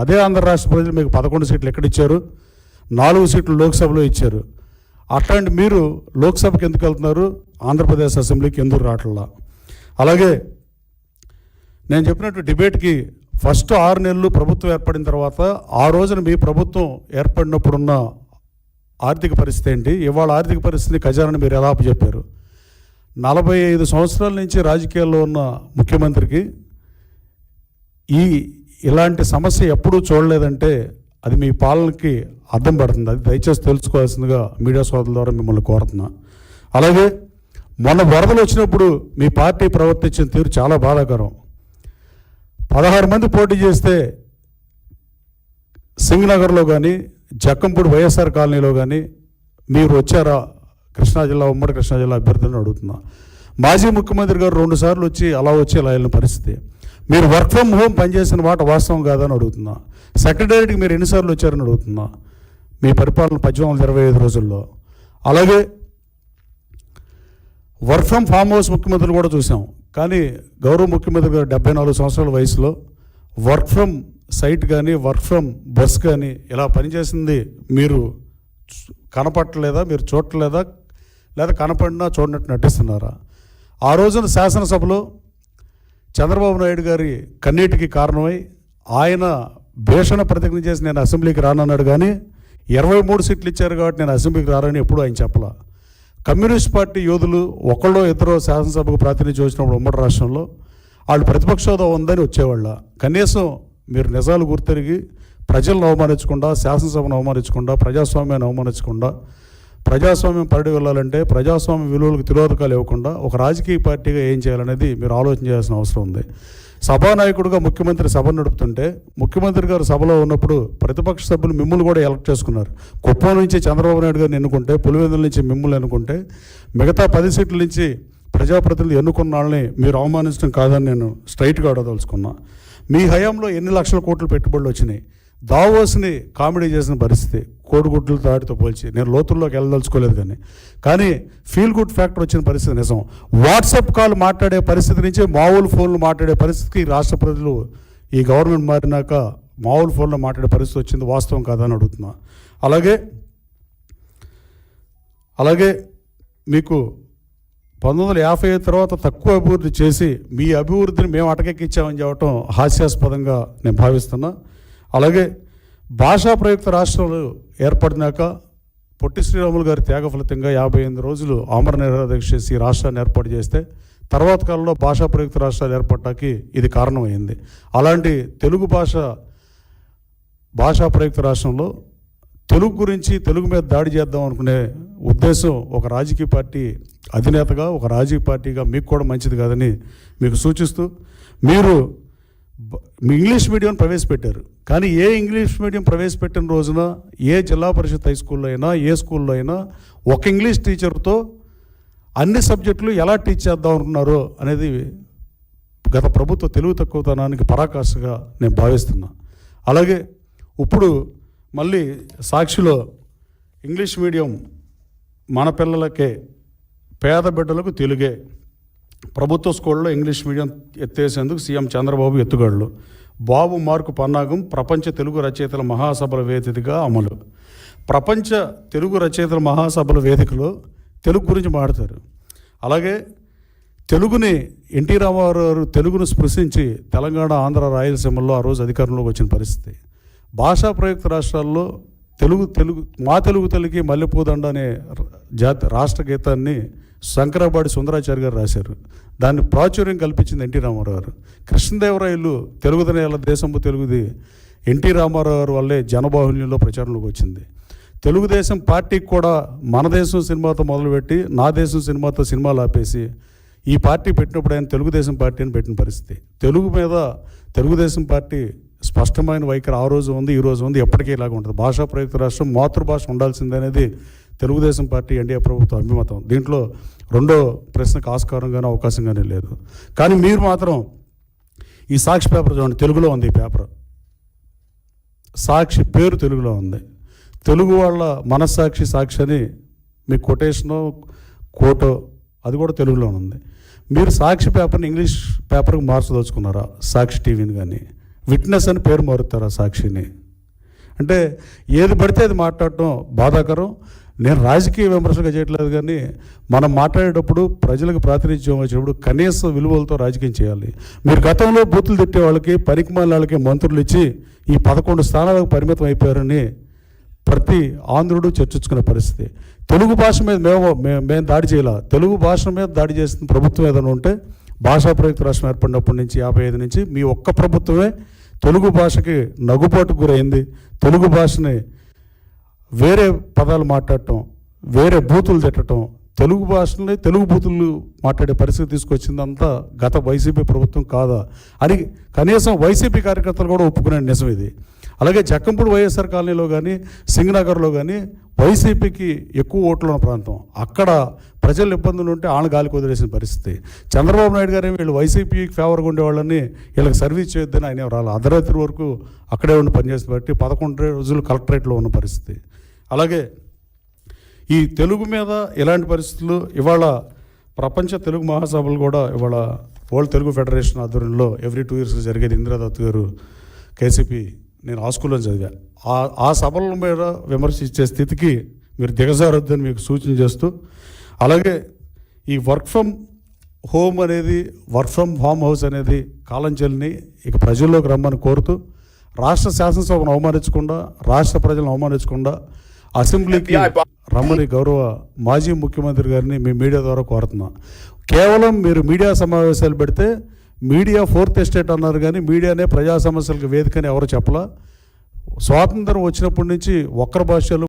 అదే ఆంధ్ర రాష్ట్ర ప్రజలు మీకు 11 సీట్లు ఎక్కడిచ్చారు, 4 సీట్లు లోక్సభలో ఇచ్చారు. అట్లాంటి మీరు లోక్సభకి ఎందుకు వెళ్తున్నారు, ఆంధ్రప్రదేశ్ అసెంబ్లీకి ఎందుకు రావట్లా? అలాగే నేను చెప్పినట్టు డిబేట్కి ఫస్ట్ 6 నెలలు ప్రభుత్వం ఏర్పడిన తర్వాత ఆ రోజున మీ ప్రభుత్వం ఏర్పడినప్పుడున్న ఆర్థిక పరిస్థితి ఏంటి, ఇవాళ ఆర్థిక పరిస్థితి ఖజానాని మీరు ఎలా చెప్పారు? 45 సంవత్సరాల నుంచి రాజకీయాల్లో ఉన్న ముఖ్యమంత్రికి ఇలాంటి సమస్య ఎప్పుడూ చూడలేదంటే అది మీ పాలనకి అర్థం పడుతుంది. అది దయచేసి తెలుసుకోవాల్సిందిగా మీడియా సోదరుల ద్వారా మిమ్మల్ని కోరుతున్నా. అలాగే మొన్న వరదలు వచ్చినప్పుడు మీ పార్టీ ప్రవర్తించిన తీరు చాలా బాధాకరం. 16 మంది పోటీ చేస్తే సింగనగర్లో కానీ జక్కంపూడి వైఎస్ఆర్ కాలనీలో కానీ మీరు వచ్చారా? కృష్ణా జిల్లా, ఉమ్మడి కృష్ణా జిల్లా అభ్యర్థులను అడుగుతున్నా. మాజీ ముఖ్యమంత్రి గారు 2 సార్లు వచ్చి అలా వెళ్ళిన పరిస్థితి. మీరు వర్క్ ఫ్రమ్ హోమ్ పనిచేసిన మాట వాస్తవం కాదని అడుగుతున్నా. సెక్రటేరియట్కి మీరు ఎన్నిసార్లు వచ్చారని అడుగుతున్నా మీ పరిపాలన 1825 రోజుల్లో. అలాగే వర్క్ ఫ్రమ్ ఫామ్ హౌస్ ముఖ్యమంత్రులు కూడా చూసాం. కానీ గౌరవ ముఖ్యమంత్రి గారు 74 సంవత్సరాల వయసులో వర్క్ ఫ్రమ్ సైట్ కానీ వర్క్ ఫ్రమ్ బస్ కానీ ఇలా పనిచేసింది మీరు కనపట్టలేదా, మీరు చూడలేదా, లేదా కనపడినా చూడనట్టు నటిస్తున్నారా? ఆ రోజున శాసనసభలో చంద్రబాబు నాయుడు గారి కన్నీటికి కారణమై ఆయన భీషణ ప్రతిజ్ఞ చేసి నేను అసెంబ్లీకి రానన్నాడు. కానీ 23 సీట్లు ఇచ్చారు కాబట్టి నేను అసెంబ్లీకి రానని ఎప్పుడూ ఆయన చెప్పలా. కమ్యూనిస్ట్ పార్టీ యోధులు ఒకళ్ళో ఇద్దరో శాసనసభకు ప్రాతినిధ్యం వచ్చినప్పుడు ఉమ్మడి రాష్ట్రంలో వాళ్ళు ప్రతిపక్ష హోదా ఉందని వచ్చేవాళ్ళ. కనీసం మీరు నిజాలు గుర్తెరిగి ప్రజలను అవమానించకుండా, శాసనసభను అవమానించకుండా, ప్రజాస్వామ్యాన్ని అవమానించకుండా, ప్రజాస్వామ్యం పరిడి వెళ్ళాలంటే ప్రజాస్వామ్య విలువలకు తిరోధకాలు ఇవ్వకుండా ఒక రాజకీయ పార్టీగా ఏం చేయాలనేది మీరు ఆలోచన చేయాల్సిన అవసరం ఉంది. సభానాయకుడిగా ముఖ్యమంత్రి సభ నడుపుతుంటే ముఖ్యమంత్రి గారు సభలో ఉన్నప్పుడు ప్రతిపక్ష సభ్యులు మిమ్మల్ని కూడా ఎలక్ట్ చేసుకున్నారు. కుప్పం నుంచి చంద్రబాబు నాయుడు గారిని ఎన్నుకుంటే, పులివెందుల నుంచి మిమ్మల్ని ఎన్నుకుంటే, మిగతా 10 సీట్ల నుంచి ప్రజాప్రతినిధులు ఎన్నుకున్న వాళ్ళని మీరు అవమానించడం కాదని నేను స్ట్రైట్గా అడగదలుచుకున్నా. మీ హయాంలో ఎన్ని లక్షల కోట్లు పెట్టుబడులు వచ్చినాయి? దావోస్ని కామెడీ చేసిన పరిస్థితి కోడిగుడ్లు తాటితో పోల్చి. నేను లోతుల్లోకి వెళ్ళదలుచుకోలేదు కానీ ఫీల్ గుడ్ ఫ్యాక్టర్ వచ్చిన పరిస్థితి నిజం. వాట్సాప్ కాల్ మాట్లాడే పరిస్థితి నుంచి మామూలు ఫోన్లు మాట్లాడే పరిస్థితికి రాష్ట్ర ప్రజలు ఈ గవర్నమెంట్ మారినాక మామూలు ఫోన్లో మాట్లాడే పరిస్థితి వచ్చింది. వాస్తవం కాదని అడుగుతున్నా. అలాగే మీకు 1950 తర్వాత తక్కువ అభివృద్ధి చేసి మీ అభివృద్ధిని మేము అటకెక్కించామని చెప్పడం హాస్యాస్పదంగా నేను భావిస్తున్నా. అలాగే భాషా ప్రయుక్త రాష్ట్రాలు ఏర్పడినాక పొట్టి శ్రీరాములు గారి త్యాగ ఫలితంగా 58 రోజులు ఆమర నిరాదీక్ష చేసి రాష్ట్రాన్ని ఏర్పాటు చేస్తే తర్వాత కాలంలో భాషా ప్రయుక్త రాష్ట్రాలు ఏర్పడటానికి ఇది కారణమైంది. అలాంటి తెలుగు భాషా ప్రయుక్త రాష్ట్రంలో తెలుగు గురించి, తెలుగు మీద దాడి చేద్దాం అనుకునే ఉద్దేశం ఒక రాజకీయ పార్టీ అధినేతగా, ఒక రాజకీయ పార్టీగా మీకు కూడా మంచిది కాదని మీకు సూచిస్తూ, మీరు ఇంగ్లీష్ మీడియం ప్రవేశపెట్టారు. కానీ ఏ ఇంగ్లీష్ మీడియం ప్రవేశపెట్టిన రోజున ఏ జిల్లా పరిషత్ హై స్కూల్లో అయినా, ఏ స్కూల్లో అయినా ఒక ఇంగ్లీష్ టీచర్తో అన్ని సబ్జెక్టులు ఎలా టీచ్ చేద్దాం అనుకున్నారో అనేది గత ప్రభుత్వ తెలుగు తక్కువతనానికి పరాకాష్ఠగా నేను భావిస్తున్నా. అలాగే ఇప్పుడు మళ్ళీ సాక్షిలో ఇంగ్లీష్ మీడియం మన పిల్లలకే, పేద బిడ్డలకు తెలుగే, ప్రభుత్వ స్కూళ్ళలో ఇంగ్లీష్ మీడియం ఎత్తేసేందుకు సీఎం చంద్రబాబు ఎత్తుగడలు. బాబు మార్కు పన్నాగం ప్రపంచ తెలుగు రచయితల మహాసభల వేదికగా అమలు. ప్రపంచ తెలుగు రచయితల మహాసభల వేదికలో తెలుగు గురించి మాట్లాడతారు. అలాగే తెలుగుని ఎన్టీ రామారావు గారు తెలుగును స్పృశించి తెలంగాణ, ఆంధ్ర, రాయలసీమల్లో ఆ రోజు అధికారంలోకి వచ్చిన పరిస్థితి. భాషా ప్రయుక్త రాష్ట్రాల్లో మా తెలుగు తల్లికి మల్లెపూదండ అనే రాష్ట్ర గీతాన్ని శంకరాబాడి సుందరాచారి గారు రాశారు. దాన్ని ప్రాచుర్యం కల్పించింది ఎన్టీ రామారావు గారు. కృష్ణదేవరాయలు తెలుగుదనేల దేశంపు తెలుగుది ఎన్టీ రామారావు గారు వల్లే జనబాహుల్యంలో ప్రచారంలోకి వచ్చింది. తెలుగుదేశం పార్టీకి కూడా మన దేశం సినిమాతో మొదలుపెట్టి నా దేశం సినిమాతో సినిమాలు ఆపేసి ఈ పార్టీ పెట్టినప్పుడు ఆయన తెలుగుదేశం పార్టీ అని పెట్టిన పరిస్థితి. తెలుగు మీద తెలుగుదేశం పార్టీ స్పష్టమైన వైఖరి ఆ రోజు ఉంది, ఈ రోజు ఉంది, ఎప్పటికీ ఇలాగ ఉంటుంది. భాషా ప్రయుక్త రాష్ట్రం మాతృభాష ఉండాల్సిందే అనేది తెలుగుదేశం పార్టీ, ఎన్డీఏ ప్రభుత్వం అభిమతం. దీంట్లో రెండో ప్రశ్నకు ఆస్కారంగానే అవకాశంగానే లేదు. కానీ మీరు మాత్రం ఈ సాక్షి పేపర్ చూడండి, తెలుగులో ఉంది ఈ పేపర్. సాక్షి పేరు తెలుగులో ఉంది. తెలుగు వాళ్ళ మనస్సాక్షి సాక్షి అని మీ కొటేషనో కోటో అది కూడా తెలుగులో ఉంది. మీరు సాక్షి పేపర్ని ఇంగ్లీష్ పేపర్కి మార్చదలుచుకున్నారా? సాక్షి టీవీని కానీ విట్నెస్ అని పేరు మారుతారు ఆ సాక్షిని. అంటే ఏది పడితే అది మాట్లాడటం బాధాకరం. నేను రాజకీయ విమర్శగా చేయట్లేదు, కానీ మనం మాట్లాడేటప్పుడు ప్రజలకు ప్రాతినిధ్యం వచ్చినప్పుడు కనీస విలువలతో రాజకీయం చేయాలి. మీరు గతంలో బూతులు తిట్టే వాళ్ళకి, పనికిమాలిన వాళ్ళకి మంత్రులు ఇచ్చి ఈ 11 స్థానాలకు పరిమితం అయిపోయారని ప్రతి ఆంధ్రుడు చర్చించుకునే పరిస్థితి. తెలుగు భాష మీద మేము దాడి చేయాల. తెలుగు భాష మీద దాడి చేసిన ప్రభుత్వం ఏదైనా ఉంటే భాషా ప్రయుక్త రాష్ట్రం ఏర్పడినప్పటి నుంచి 55 నుంచి మీ ఒక్క ప్రభుత్వమే తెలుగు భాషకి నగుబాటుకు గురైంది. తెలుగు భాషని వేరే పదాలు మాట్లాడటం, వేరే బూతులు తిట్టడం, తెలుగు భాషని తెలుగు బూతులు మాట్లాడే పరిస్థితి తీసుకొచ్చిందంతా గత వైసీపీ ప్రభుత్వం కాదా అని కనీసం వైసీపీ కార్యకర్తలు కూడా ఒప్పుకునే నిజం ఇది. అలాగే జక్కంపూడి వైఎస్ఆర్ కాలనీలో కానీ సింగనగర్లో కానీ వైసీపీకి ఎక్కువ ఓట్లు ఉన్న ప్రాంతం. అక్కడ ప్రజలు ఇబ్బందులు ఉంటే ఆళ్ళ గాలికి వదిలేసిన పరిస్థితి. చంద్రబాబు నాయుడు గారు వీళ్ళు వైసీపీకి ఫేవర్గా ఉండేవాళ్ళని వీళ్ళకి సర్వీస్ చేయొద్దని ఆయన రాలి అర్ధరాత్రి వరకు అక్కడే ఉండి పనిచేసి బట్టి 11 రోజులు కలెక్టరేట్లో ఉన్న పరిస్థితి. అలాగే ఈ తెలుగు మీద ఇలాంటి పరిస్థితులు ఇవాళ ప్రపంచ తెలుగు మహాసభలు కూడా ఇవాళ వరల్డ్ తెలుగు ఫెడరేషన్ ఆధ్వర్యంలో ఎవ్రీ 2 years జరిగేది. ఇందిరాదత్ గారు కేసీపీ, నేను ఆ స్కూల్లో చదివా. ఆ సభల మీద విమర్శించే స్థితికి మీరు దిగజారొద్దని మీకు సూచన చేస్తూ, అలాగే ఈ వర్క్ ఫ్రమ్ హోమ్ అనేది, వర్క్ ఫ్రమ్ హోమ్ హౌస్ అనేది కాలం చెల్లిని ఇక ప్రజల్లోకి రమ్మని కోరుతూ, రాష్ట్ర శాసనసభను అవమానించకుండా, రాష్ట్ర ప్రజలను అవమానించకుండా అసెంబ్లీకి రమ్మని గౌరవ మాజీ ముఖ్యమంత్రి గారిని మీ మీడియా ద్వారా కోరుతున్నా. కేవలం మీరు మీడియా సమావేశాలు పెడితే మీడియా 4th ఎస్టేట్ అన్నారు, కానీ మీడియానే ప్రజా సమస్యలకు వేదికని ఎవరు చెప్పలా. స్వాతంత్రం వచ్చినప్పటి నుంచి ఒక్కరి భాషలు